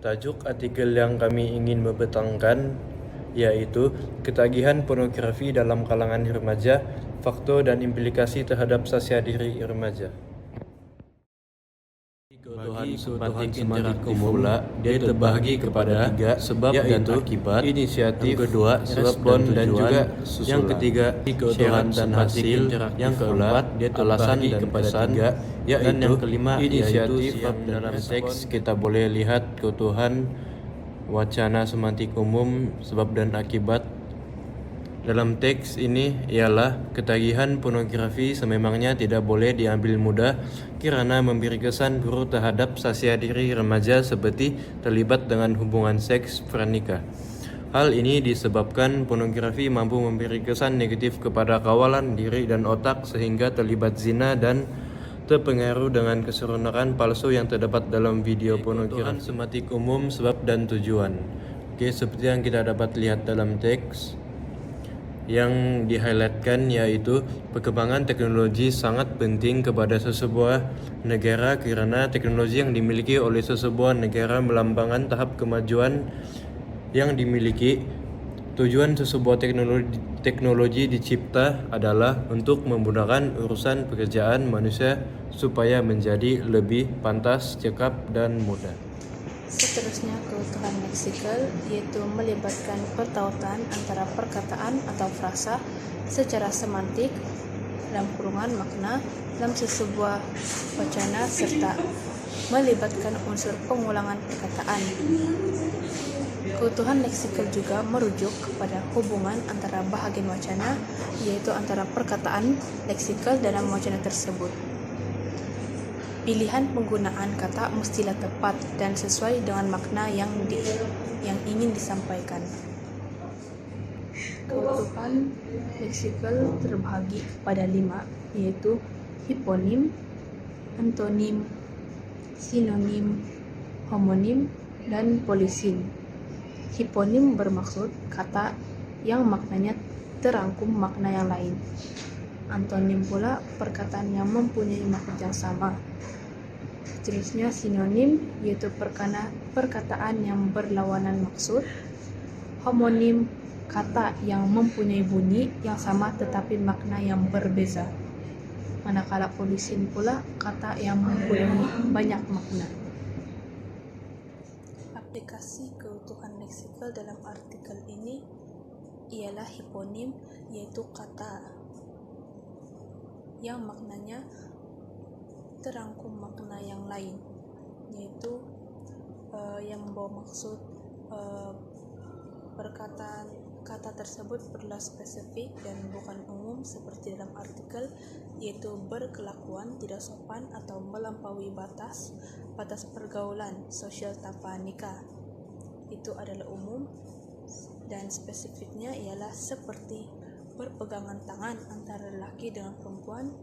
Tajuk artikel yang kami ingin membentangkan yaitu ketagihan pornografi dalam kalangan remaja, faktor dan implikasi terhadap sosial diri remaja. Bagi semantik interaktif pula, dia terbahagi kepada tiga sebab dan akibat, inisiatif, yang kedua respon dan juga susulan. Yang ketiga keutuhan dan hasil, yang keempat dia alasan dan pesan, dan yang kelima inisiatif yang dalam teks kita boleh lihat keutuhan wacana semantik umum, sebab dan akibat. Dalam teks ini ialah ketagihan pornografi sememangnya tidak boleh diambil mudah kirana memberi kesan buruk terhadap sosial diri remaja seperti terlibat dengan hubungan seks pranikah. Hal ini disebabkan pornografi mampu memberi kesan negatif kepada kawalan diri dan otak sehingga terlibat zina dan terpengaruh dengan keseronokan palsu yang terdapat dalam video pornografi. Semantik umum, sebab dan tujuan. Oke, seperti yang kita dapat lihat dalam teks, yang di-highlightkan yaitu perkembangan teknologi sangat penting kepada sesebuah negara karena teknologi yang dimiliki oleh sesebuah negara melambangkan tahap kemajuan yang dimiliki. Tujuan sesebuah teknologi dicipta adalah untuk memudahkan urusan pekerjaan manusia supaya menjadi lebih pantas, cekap, dan mudah. Seterusnya, keutuhan leksikal yaitu melibatkan pertautan antara perkataan atau frasa secara semantik dalam kurungan makna dalam sesebuah wacana serta melibatkan unsur pengulangan perkataan. Keutuhan leksikal juga merujuk kepada hubungan antara bahagian wacana, yaitu antara perkataan leksikal dalam wacana tersebut. Pilihan penggunaan kata mestilah tepat dan sesuai dengan makna yang ingin disampaikan. Keutuhan leksikal terbagi pada 5, yaitu hiponim, antonim, sinonim, homonim, dan polisim. Hiponim bermaksud kata yang maknanya terangkum makna yang lain. Antonim pula perkataan yang mempunyai makna yang sama. Seterusnya sinonim yaitu perkataan yang berlawanan maksud. Homonim kata yang mempunyai bunyi yang sama tetapi makna yang berbeza. Manakala polisim pula kata yang mempunyai banyak makna. Aplikasi keutuhan leksikal dalam artikel ini ialah hiponim, yaitu kata yang maknanya terangkum makna yang lain, yaitu yang membawa maksud perkataan kata tersebut perlu spesifik dan bukan umum seperti dalam artikel, yaitu berkelakuan tidak sopan atau melampaui batas pergaulan sosial tanpa nikah. Itu adalah umum, dan spesifiknya ialah seperti berpegangan tangan antara lelaki dengan perempuan,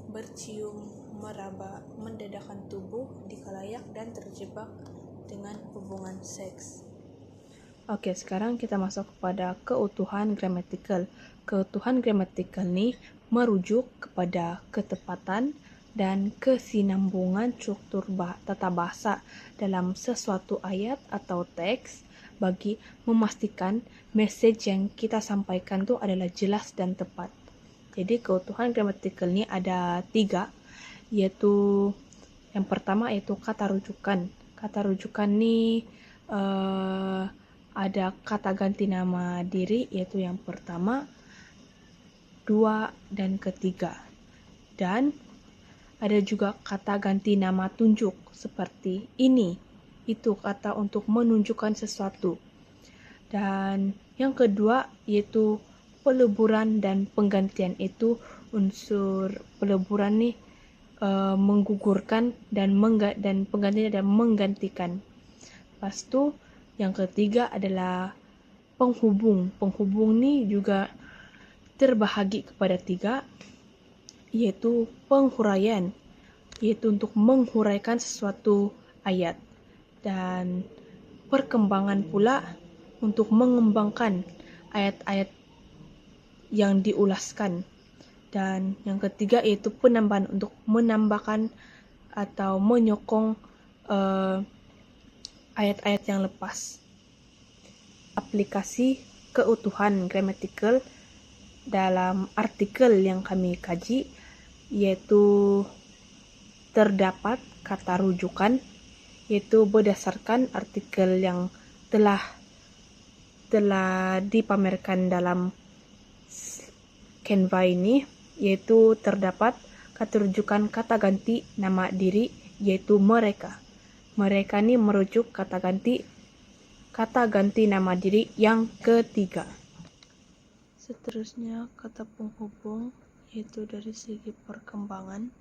bercium, meraba, mendedahkan tubuh di khalayak, dan terjebak dengan hubungan seks. Oke, sekarang kita masuk kepada keutuhan gramatikal. Keutuhan gramatikal ini merujuk kepada ketepatan dan kesinambungan struktur tata bahasa dalam sesuatu ayat atau teks bagi memastikan message yang kita sampaikan itu adalah jelas dan tepat. Jadi keutuhan gramatikal ini ada 3, yaitu yang pertama yaitu kata rujukan. Kata rujukan ini ada kata ganti nama diri, yaitu yang pertama, 2, dan ketiga. Dan ada juga kata ganti nama tunjuk seperti ini, itu kata untuk menunjukkan sesuatu. Dan yang kedua yaitu peleburan dan penggantian, itu unsur peleburan nih menggugurkan dan penggantian dan menggantikan. Lepas itu yang ketiga adalah penghubung. Penghubung nih juga terbahagi kepada 3, yaitu penghuraian, yaitu untuk menghuraikan sesuatu ayat, dan perkembangan pula untuk mengembangkan ayat-ayat yang diulaskan. Dan yang ketiga yaitu penambahan, untuk menambahkan atau menyokong ayat-ayat yang lepas. Aplikasi keutuhan gramatikal dalam artikel yang kami kaji yaitu terdapat kata rujukan, yaitu berdasarkan artikel yang telah dipamerkan dalam Canva ini, yaitu terdapat kata rujukan kata ganti nama diri, yaitu mereka. Mereka ini merujuk kata ganti nama diri yang ketiga. Seterusnya kata penghubung, yaitu dari segi perkembangan.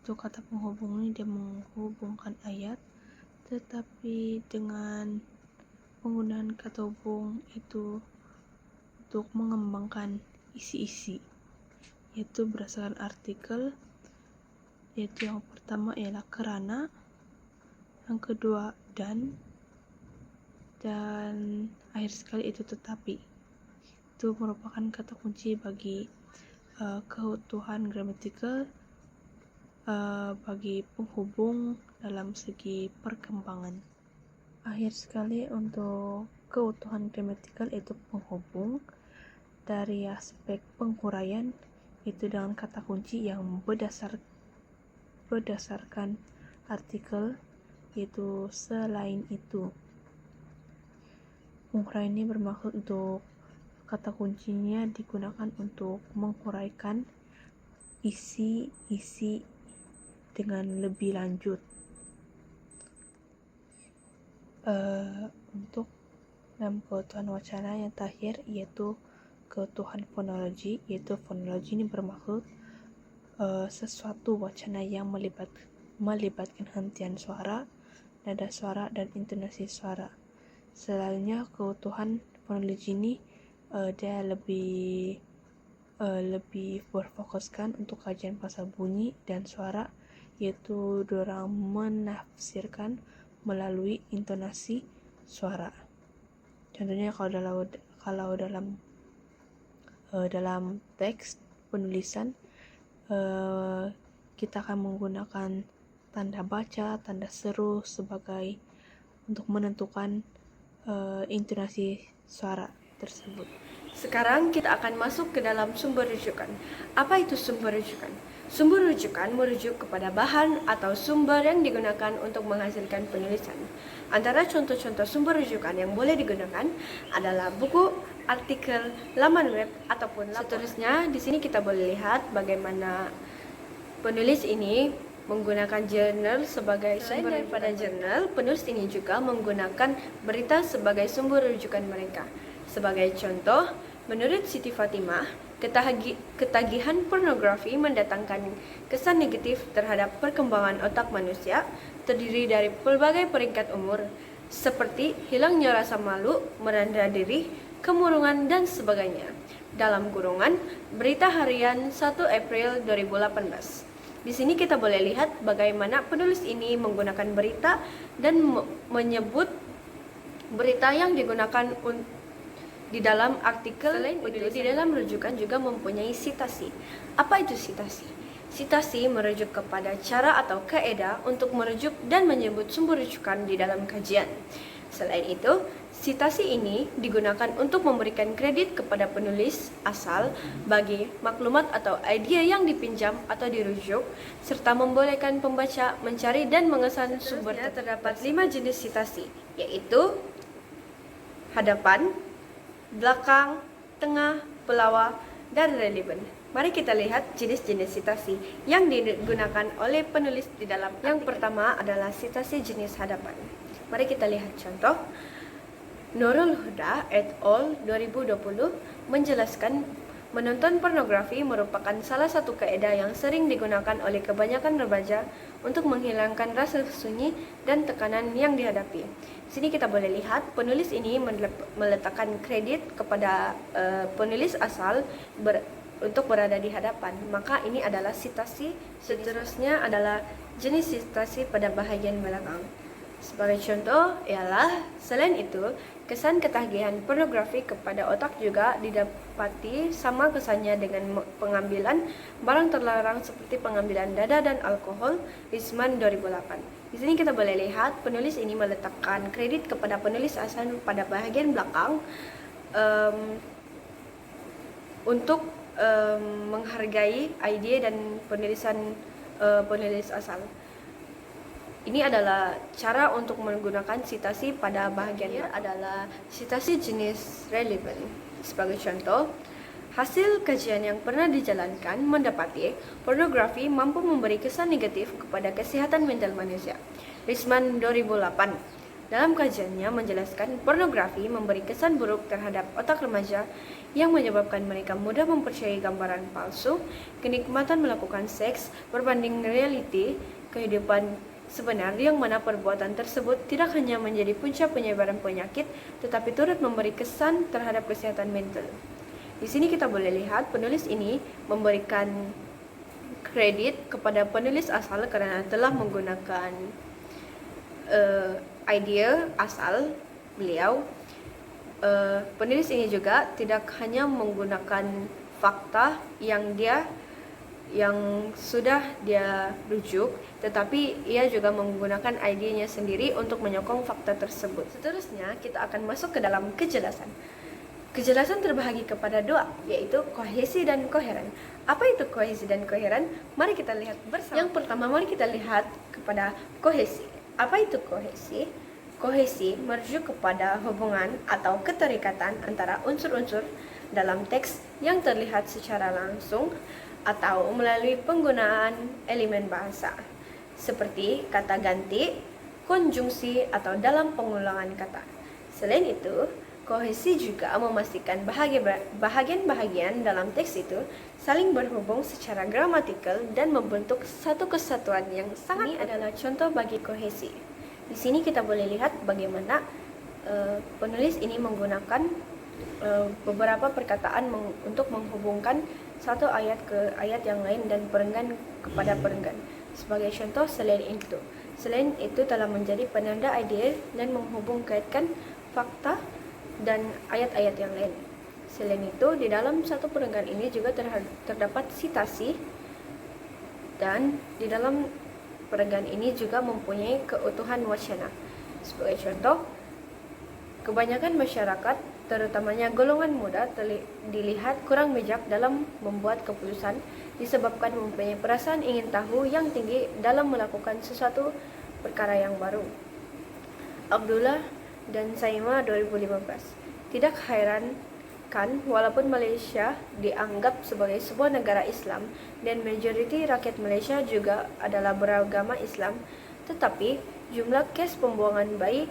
Itu kata penghubung ini dia menghubungkan ayat, tetapi dengan penggunaan kata hubung itu untuk mengembangkan isi-isi, yaitu berdasarkan artikel, yaitu yang pertama ialah karena, yang kedua dan akhir sekali itu tetapi. Itu merupakan kata kunci bagi keutuhan gramatikal bagi penghubung dalam segi perkembangan. Akhir sekali untuk keutuhan gramatikal itu penghubung dari aspek penghuraian itu dengan kata kunci yang berdasarkan artikel, yaitu selain itu. Penghuraian ini bermaksud untuk kata kuncinya digunakan untuk menghuraikan isi-isi dengan lebih lanjut. Untuk dalam keutuhan wacana yang terakhir yaitu keutuhan fonologi, yaitu fonologi ini bermaksud sesuatu wacana yang melibatkan hentian suara, nada suara, dan intonasi suara. Selainnya keutuhan fonologi ini dia lebih berfokuskan untuk kajian pasal bunyi dan suara, yaitu dorang menafsirkan melalui intonasi suara. Contohnya kalau dalam teks penulisan kita akan menggunakan tanda baca, tanda seru sebagai untuk menentukan intonasi suara tersebut. Sekarang kita akan masuk ke dalam sumber rujukan. Apa itu sumber rujukan? Sumber rujukan merujuk kepada bahan atau sumber yang digunakan untuk menghasilkan penulisan. Antara contoh-contoh sumber rujukan yang boleh digunakan adalah buku, artikel, laman web, ataupun laporan. Seterusnya, di sini kita boleh lihat bagaimana penulis ini menggunakan jurnal sebagai sumber. Selain daripada jurnal, penulis ini juga menggunakan berita sebagai sumber rujukan mereka. Sebagai contoh, menurut Siti Fatimah, ketagihan pornografi mendatangkan kesan negatif terhadap perkembangan otak manusia, terdiri dari berbagai peringkat umur, seperti hilangnya rasa malu, merendah diri, kemurungan, dan sebagainya. Dalam kurungan, berita harian 1 April 2018. Di sini kita boleh lihat bagaimana penulis ini menggunakan berita dan menyebut berita yang digunakan di dalam artikel. Selain itu, di dalam rujukan juga mempunyai sitasi. Apa itu sitasi? Sitasi merujuk kepada cara atau kaedah untuk merujuk dan menyebut sumber rujukan di dalam kajian. Selain itu, sitasi ini digunakan untuk memberikan kredit kepada penulis asal bagi maklumat atau ide yang dipinjam atau dirujuk, serta membolehkan pembaca mencari dan mengesan sumber. Terdapat 5 jenis sitasi, yaitu hadapan, belakang, tengah, pelawak, dan relevan. Mari kita lihat jenis-jenis sitasi yang digunakan oleh penulis di dalam. Yang pertama adalah sitasi jenis hadapan. Mari kita lihat contoh. Nurul Huda et al. 2020 menjelaskan menonton pornografi merupakan salah satu kaedah yang sering digunakan oleh kebanyakan remaja untuk menghilangkan rasa sunyi dan tekanan yang dihadapi. Sini kita boleh lihat penulis ini meletakkan kredit kepada penulis asal untuk berada di hadapan. Maka ini adalah sitasi. Seterusnya adalah jenis sitasi pada bahagian belakang. Sebagai contoh ialah, selain itu, kesan ketagihan pornografi kepada otak juga didapati sama kesannya dengan pengambilan barang terlarang seperti pengambilan dada dan alkohol, Risman 2008. Di sini kita boleh lihat penulis ini meletakkan kredit kepada penulis asal pada bahagian belakang untuk menghargai ide dan penulis asal. Ini adalah cara untuk menggunakan sitasi pada bahagian adalah sitasi jenis relevan. Sebagai contoh, hasil kajian yang pernah dijalankan mendapati pornografi mampu memberi kesan negatif kepada kesehatan mental manusia. Risman 2008. Dalam kajiannya menjelaskan pornografi memberi kesan buruk terhadap otak remaja yang menyebabkan mereka mudah mempercayai gambaran palsu, kenikmatan melakukan seks berbanding realiti kehidupan sebenar, yang mana perbuatan tersebut tidak hanya menjadi punca penyebaran penyakit, tetapi turut memberi kesan terhadap kesehatan mental. Di sini kita boleh lihat penulis ini memberikan kredit kepada penulis asal karena telah menggunakan ide asal beliau. Penulis ini juga tidak hanya menggunakan fakta yang sudah dia rujuk, tetapi ia juga menggunakan idenya sendiri untuk menyokong fakta tersebut. Seterusnya, kita akan masuk ke dalam kejelasan. Kejelasan terbahagi kepada dua, yaitu kohesi dan koheren. Apa itu kohesi dan koheren? Mari kita lihat bersama. Yang pertama, mari kita lihat kepada kohesi. Apa itu kohesi? Kohesi merujuk kepada hubungan atau keterikatan antara unsur-unsur dalam teks yang terlihat secara langsung atau melalui penggunaan elemen bahasa, seperti kata ganti, konjungsi, atau dalam pengulangan kata. Selain itu, kohesi juga memastikan bahagian-bahagian dalam teks itu saling berhubung secara gramatikal dan membentuk satu kesatuan yang sangat. Ini adalah contoh bagi kohesi. Di sini kita boleh lihat bagaimana penulis ini menggunakan beberapa perkataan untuk menghubungkan satu ayat ke ayat yang lain dan perenggan kepada perenggan. Sebagai contoh, selain itu telah menjadi penanda ide dan menghubung-kaitkan fakta dan ayat-ayat yang lain. Selain itu, di dalam satu perenggan ini juga terdapat sitasi, dan di dalam perenggan ini juga mempunyai keutuhan wacana. Sebagai contoh, kebanyakan masyarakat, terutamanya golongan muda, dilihat kurang bijak dalam membuat keputusan disebabkan mempunyai perasaan ingin tahu yang tinggi dalam melakukan sesuatu perkara yang baru. Abdullah dan Saima 2015. Tidak heran kan walaupun Malaysia dianggap sebagai sebuah negara Islam dan majoriti rakyat Malaysia juga adalah beragama Islam, tetapi jumlah kes pembuangan bayi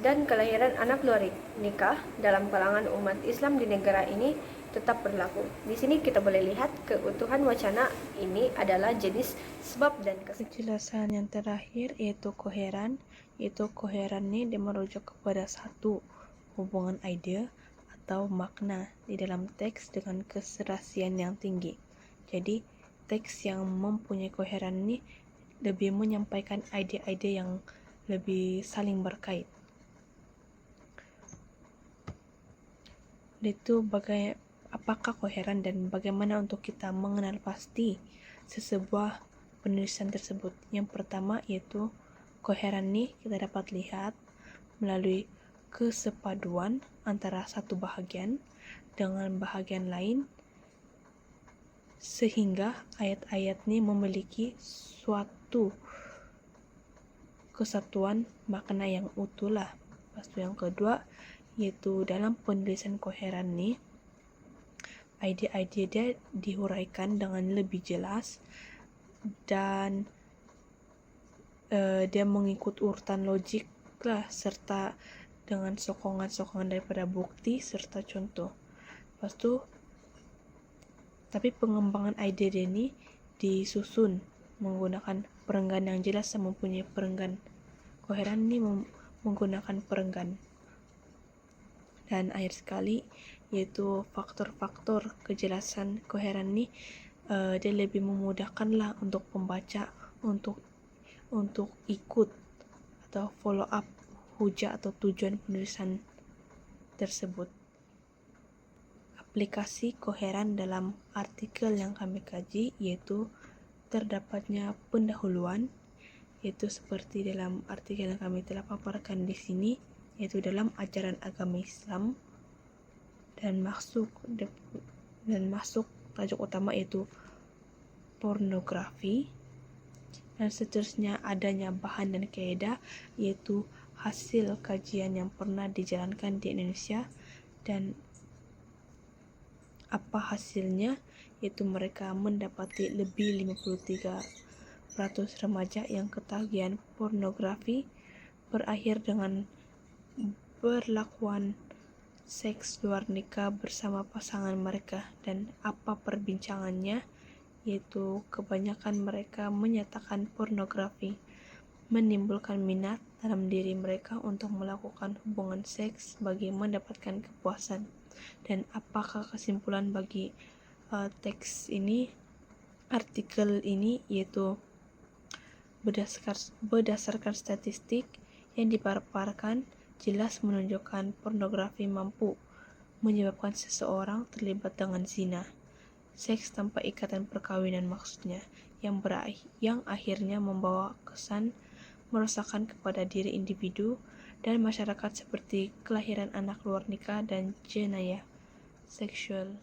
dan kelahiran anak luar nikah dalam kalangan umat Islam di negara ini tetap berlaku. Di sini kita boleh lihat keutuhan wacana ini adalah jenis sebab dan kesan. Kejelasan yang terakhir yaitu koheren. Koheren ini merujuk kepada satu hubungan ide atau makna di dalam teks dengan keserasian yang tinggi. Jadi teks yang mempunyai koheren ini lebih menyampaikan ide-ide yang lebih saling berkait. Itu apakah koheren dan bagaimana untuk kita mengenal pasti sesebuah penulisan tersebut. Yang pertama yaitu koheren ini kita dapat lihat melalui kesepaduan antara satu bahagian dengan bahagian lain, sehingga ayat-ayat ini memiliki suatu kesatuan makna yang utuh lah. Lepas itu yang kedua yaitu dalam penulisan koheren ini ide-ide dia dihuraikan dengan lebih jelas dan dia mengikut urutan logik lah, serta dengan sokongan-sokongan daripada bukti serta contoh. Lepas itu, tapi pengembangan ide dia ini disusun menggunakan perenggan yang jelas dan mempunyai perenggan. Koheren ini menggunakan perenggan. Dan akhir sekali yaitu faktor-faktor kejelasan koheren ini dia lebih memudahkanlah untuk pembaca untuk ikut atau follow up hujah atau tujuan penulisan tersebut. Aplikasi koheran dalam artikel yang kami kaji yaitu terdapatnya pendahuluan, yaitu seperti dalam artikel yang kami telah paparkan di sini, yaitu dalam ajaran agama Islam, dan masuk tajuk utama yaitu pornografi, dan seterusnya adanya bahan dan kaidah yaitu hasil kajian yang pernah dijalankan di Indonesia dan apa hasilnya, yaitu mereka mendapati lebih 53% remaja yang ketagihan pornografi berakhir dengan berlakuan seks luar nikah bersama pasangan mereka, dan apa perbincangannya, yaitu kebanyakan mereka menyatakan pornografi menimbulkan minat dalam diri mereka untuk melakukan hubungan seks bagi mendapatkan kepuasan. Dan apakah kesimpulan bagi artikel ini, yaitu berdasarkan statistik yang dipaparkan jelas menunjukkan pornografi mampu menyebabkan seseorang terlibat dengan zina, seks tanpa ikatan perkawinan maksudnya, yang akhirnya membawa kesan merusakkan kepada diri individu dan masyarakat seperti kelahiran anak luar nikah dan jenayah seksual.